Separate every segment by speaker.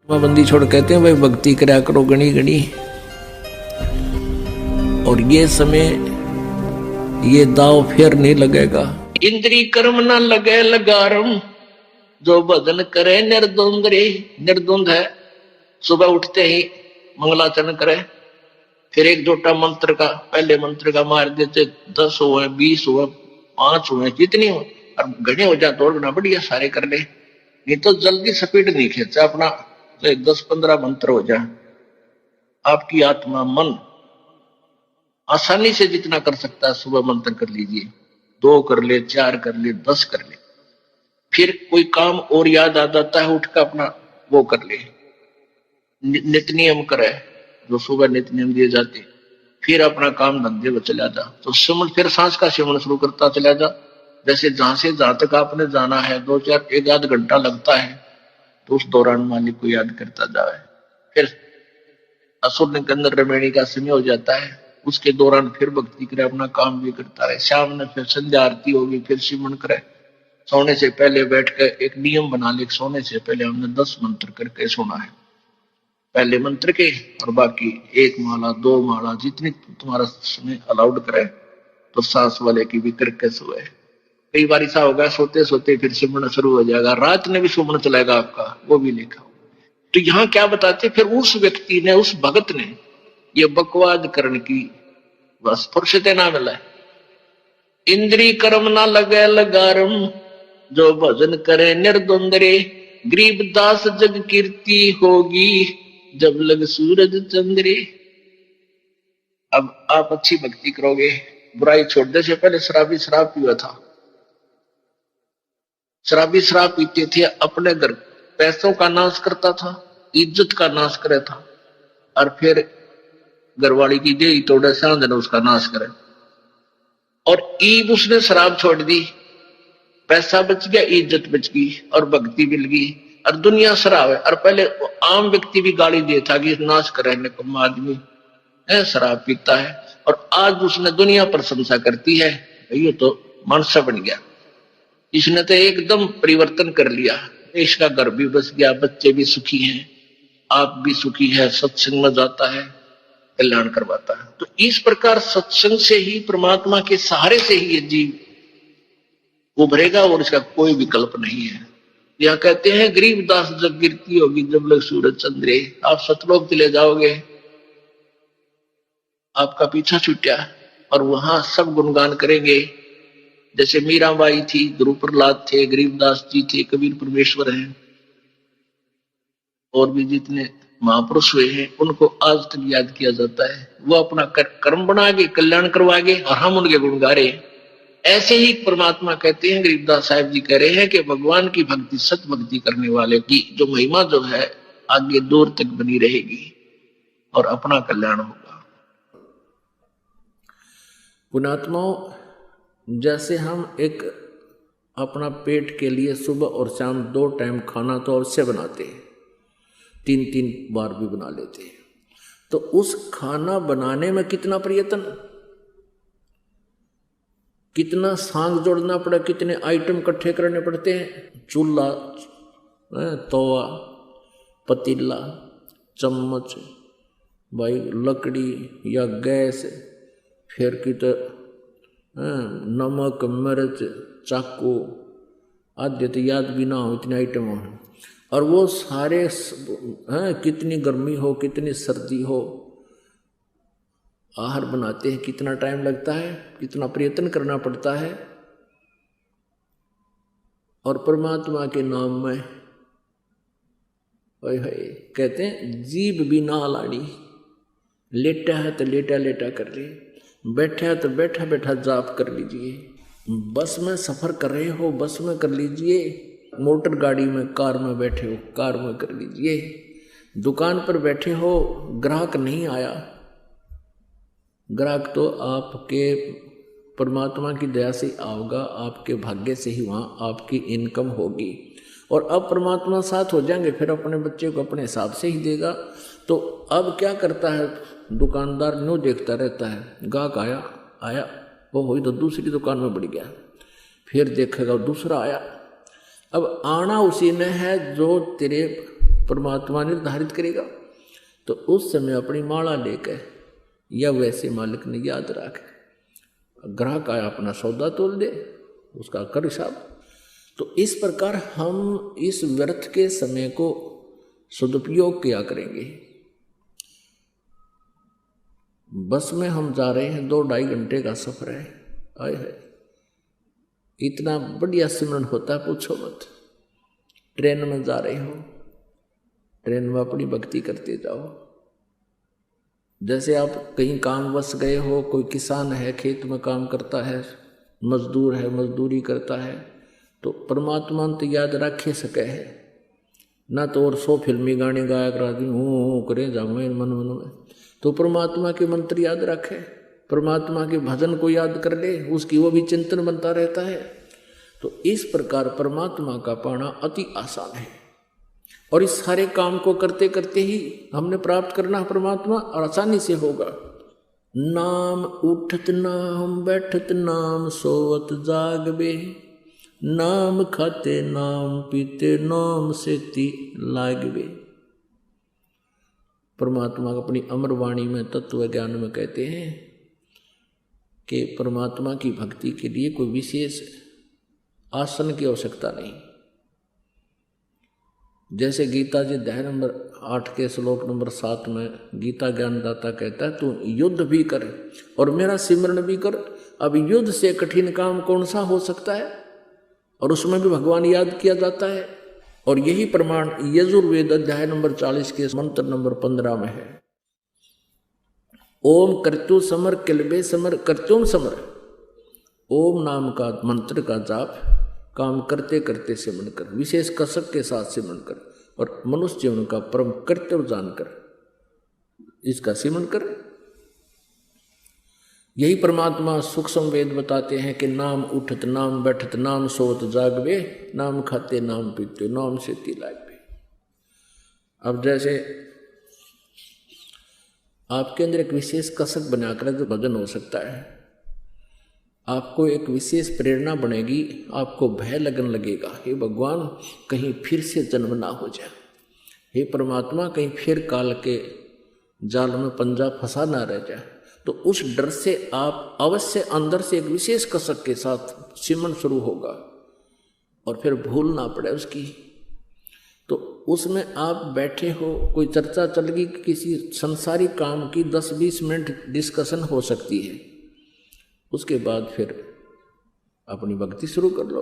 Speaker 1: बंदी छोड़ कहते हैं भाई भक्ति करा करो गणी गणी। और ये समय ये दाव फिर नहीं लगेगा। इंद्री कर्म ना लगे लगारम, जो भजन करे निर्द्वंद रे। निर्द्वंद है सुबह उठते ही मंगलाचरण करे, फिर एक जोटा मंत्र का पहले मंत्र का मार देते, 10 हुए 20 हुए 5 हुए जितनी हो, और घने हो जाए दौड़ना बढ़िया सारे कर ले, नहीं तो जल्दी स्पीड नहीं खींचा अपना। तो 10-15 मंत्र हो जाए, आपकी आत्मा मन आसानी से जितना कर सकता है सुबह मंत्र कर लीजिए, 2 कर ले 4 कर ले 10 कर ले। फिर कोई काम और याद आ जाता है, उठ कर अपना वो कर ले, नित नियम करे जो सुबह नित नियम दिए जाते, फिर अपना काम धंधे में चला जा। तो सिमरण फिर सांस का सिमरण शुरू करता चला जा। जैसे जहां से जहां तक आपने जाना है 2-4 1-आध घंटा लगता है, तो उस दौरान मालिक को याद करता जाए। फिर असुर निकंदर रमेणी का समय हो जाता है, उसके दौरान फिर भक्ति करे, अपना काम भी करता रहे। शाम में फिर संध्या आरती होगी, फिर सिमरण करे। सोने से पहले बैठ कर एक नियम बना ले, सोने से पहले हमने 10 मंत्र करके सोना है, पहले मंत्र के, और बाकी 1 माला 2 माला जितनी तुम्हारा समय अलाउड करे, तो सांस वाले की भी करके सोए। कई बार ऐसा होगा सोते सोते फिर सिमरण शुरू हो जाएगा, रात में भी सिमरण चलेगा आपका, वो भी लिखा हो। तो यहाँ क्या बताते, फिर उस व्यक्ति ने उस भगत ने ये बकवाद करने की बस फुर्सत ना मिला। इंद्री कर्म ना लगे लगारम, जो भजन करे निर्द्वंद रे। गरीबदास जग कीर्ति होगी, जब लग सूरज चंद्रे। अब आप अच्छी भक्ति करोगे, बुराई छोड़ने से पहले शराबी शराब पिया था, शराबी शराब पीते थे, अपने घर पैसों का नाश करता था, इज्जत का नाश करे था, और फिर घरवाली की दे तोड़े सांझ ने उसका नाश करे। और ईब उसने शराब छोड़ दी, पैसा बच गया, इज्जत बच गई, और भक्ति मिल गई, और दुनिया शराब है। और पहले आम व्यक्ति भी गाली देता कि नाश करे निकम्मा आदमी है, शराब पीता है। और आज उसने दुनिया प्रशंसा करती है, ये तो मनुष्य बन गया, इसने तो एकदम परिवर्तन कर लिया, इसका घर भी बस गया, बच्चे भी सुखी हैं, आप भी सुखी है, सत्संग में जाता है, कल्याण करवाता है। तो इस प्रकार सत्संग से ही, परमात्मा के सहारे से ही ये जीव उभरेगा, और इसका कोई विकल्प नहीं है। यहाँ कहते हैं गरीबदास जब कीर्ति होगी, जब लग सूरज चंद्रे। आप सतलोक चले जाओगे, आपका पीछा छूटा, और वहां सब गुणगान करेंगे। जैसे मीराबाई थी, गुरु प्रहलाद थे, गरीबदास जी थे, कबीर परमेश्वर हैं, और भी जितने महापुरुष हुए हैं, उनको आज तक याद किया जाता है। वो अपना कर्म बनागे, कल्याण करवागे, और हम उनके गुण गा रहे हैं। ऐसे ही परमात्मा कहते हैं, गरीबदास साहब जी कह रहे हैं कि भगवान की भक्ति, सत भक्ति करने वाले की जो महिमा जो है आगे दूर तक बनी रहेगी, और अपना कल्याण होगा। पुणात्माओं, जैसे हम एक अपना पेट के लिए सुबह और शाम 2 टाइम खाना तो अवश्य बनाते हैं, 3-3 बार भी बना लेते हैं, तो उस खाना बनाने में कितना प्रयत्न, कितना सांग जोड़ना पड़ा, कितने आइटम इकट्ठे करने पड़ते हैं। चूल्हा, तवा, पतीला, चम्मच, भाई लकड़ी या गैस, फिर की तो नमक मिर्च चाकू आदि, तो याद भी ना हो इतने आइटम हो। और वो सारे कितनी गर्मी हो कितनी सर्दी हो, आहार बनाते हैं, कितना टाइम लगता है, कितना प्रयत्न करना पड़ता है। और परमात्मा के नाम में कहते हैं जीभ भी ना लाड़ी, लेटा है तो लेटा लेटा कर ले, बैठा है तो बैठा बैठा जाप कर लीजिए, बस में सफर कर रहे हो बस में कर लीजिए, मोटर गाड़ी में कार में बैठे हो कार में कर लीजिए, दुकान पर बैठे हो ग्राहक नहीं आया, ग्राहक तो आपके परमात्मा की दया से आओगा, आपके भाग्य से ही वहाँ आपकी इनकम होगी। और अब परमात्मा साथ हो जाएंगे, फिर अपने बच्चे को अपने हिसाब से ही देगा। तो अब क्या करता है दुकानदार, न्यू देखता रहता है, गाहक आया आया वो हुई तो दूसरी दुकान में बढ़ गया, फिर देखेगा दूसरा आया। अब आना उसी ने है जो तेरे परमात्मा निर्धारित करेगा। तो उस समय अपनी माला लेकर या वैसे मालिक ने याद रखे, ग्राहक आया अपना सौदा तोल दे, उसका कर हिसाब। तो इस प्रकार हम इस व्यर्थ के समय को सदुपयोग किया करेंगे। बस में हम जा रहे हैं, 2-2.5 घंटे का सफर है, आए है इतना बढ़िया सिमरन होता है पूछो मत। ट्रेन में जा रहे हो, ट्रेन में अपनी भक्ति करते जाओ। जैसे आप कहीं काम बस गए हो, कोई किसान है खेत में काम करता है, मजदूर है मजदूरी करता है, तो परमात्मा तो याद रखे सके है ना, तो और 100 फिल्मी गाने गाया करा दी हूँ करे जाऊँ मन मन में, तो परमात्मा के मंत्र याद रखे, परमात्मा के भजन को याद कर ले, उसकी वो भी चिंतन बनता रहता है। तो इस प्रकार परमात्मा का पाना अति आसान है, और इस सारे काम को करते करते ही हमने प्राप्त करना परमात्मा, और आसानी से होगा। नाम उठत नाम बैठत नाम सोवत जागबे, नाम खाते नाम पीते नाम सेती लागबे। परमात्मा अपनी अमर वाणी में तत्व ज्ञान में कहते हैं कि परमात्मा की भक्ति के लिए कोई विशेष आसन की आवश्यकता नहीं। जैसे गीता जी अध्याय नंबर 8 के श्लोक नंबर 7 में गीता ज्ञानदाता कहता है, तू युद्ध भी कर और मेरा सिमरन भी कर। अब युद्ध से कठिन काम कौन सा हो सकता है, और उसमें भी भगवान याद किया जाता है। और यही प्रमाण यजुर्वेद अध्याय नंबर 40 के मंत्र नंबर 15 में है। ओम कर्तु समर किलबे समर कर्तुम समर। ओम नाम का मंत्र का जाप काम करते करते सिमरन कर, विशेष कसक के साथ सिमरन कर, और मनुष्य जीवन का परम कर्तव्य जानकर इसका सिमरन कर। यही परमात्मा सूक्ष्म वेद बताते हैं कि नाम उठत नाम बैठत नाम सोत जागवे, नाम खाते नाम पीते नाम सेती लागवे। अब जैसे आपके अंदर एक विशेष कसक बनाकर जो भजन हो सकता है, आपको एक विशेष प्रेरणा बनेगी, आपको भय लगन लगेगा, हे भगवान कहीं फिर से जन्म ना हो जाए, हे परमात्मा कहीं फिर काल के जाल में पंजा फंसा ना रह जाए। तो उस डर से आप अवश्य अंदर से एक विशेष कसक के साथ सिमरन शुरू होगा, और फिर भूल ना पड़े उसकी। तो उसमें आप बैठे हो, कोई चर्चा चल गई किसी संसारी काम की, 10-20 मिनट डिस्कशन हो सकती है, उसके बाद फिर अपनी भक्ति शुरू कर लो।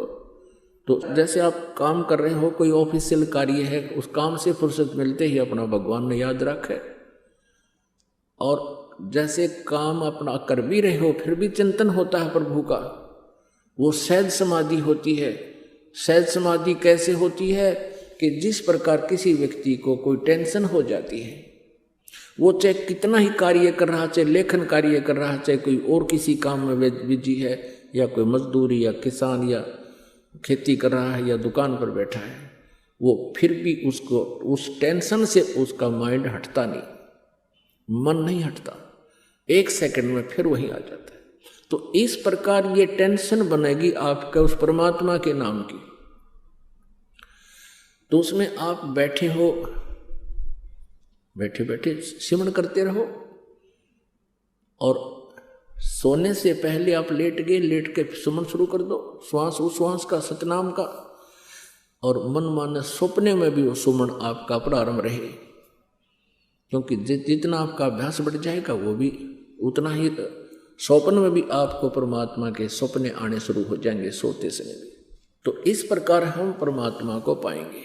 Speaker 1: तो जैसे आप काम कर रहे हो, कोई ऑफिशियल कार्य है, उस काम से फुर्सत मिलते ही अपना भगवान ने याद रखे, और जैसे काम अपना कर भी रहे हो फिर भी चिंतन होता है प्रभु का, वो सहज समाधि होती है। सहज समाधि कैसे होती है कि जिस प्रकार किसी व्यक्ति को कोई टेंशन हो जाती है, वो चाहे कितना ही कार्य कर रहा, चाहे लेखन कार्य कर रहा, चाहे कोई और किसी काम में बिजी है, या कोई मजदूरी या किसान या खेती कर रहा है या दुकान पर बैठा है, वो फिर भी उसको उस टेंशन से उसका माइंड हटता नहीं, मन नहीं हटता, 1 सेकंड में फिर वहीं आ जाता है। तो इस प्रकार ये टेंशन बनेगी आपके उस परमात्मा के नाम की। तो उसमें आप बैठे हो, बैठे बैठे सिमरन करते रहो, और सोने से पहले आप लेट गए, लेट के सुमन शुरू कर दो, श्वास उश्वास का सतनाम का, और मन माने सपने में भी वो सुमन आपका प्रारंभ रहे, क्योंकि जितना आपका अभ्यास बढ़ जाएगा वो भी उतना ही स्वप्न में भी आपको परमात्मा के सपने आने शुरू हो जाएंगे सोते समय भी। तो इस प्रकार हम परमात्मा को पाएंगे।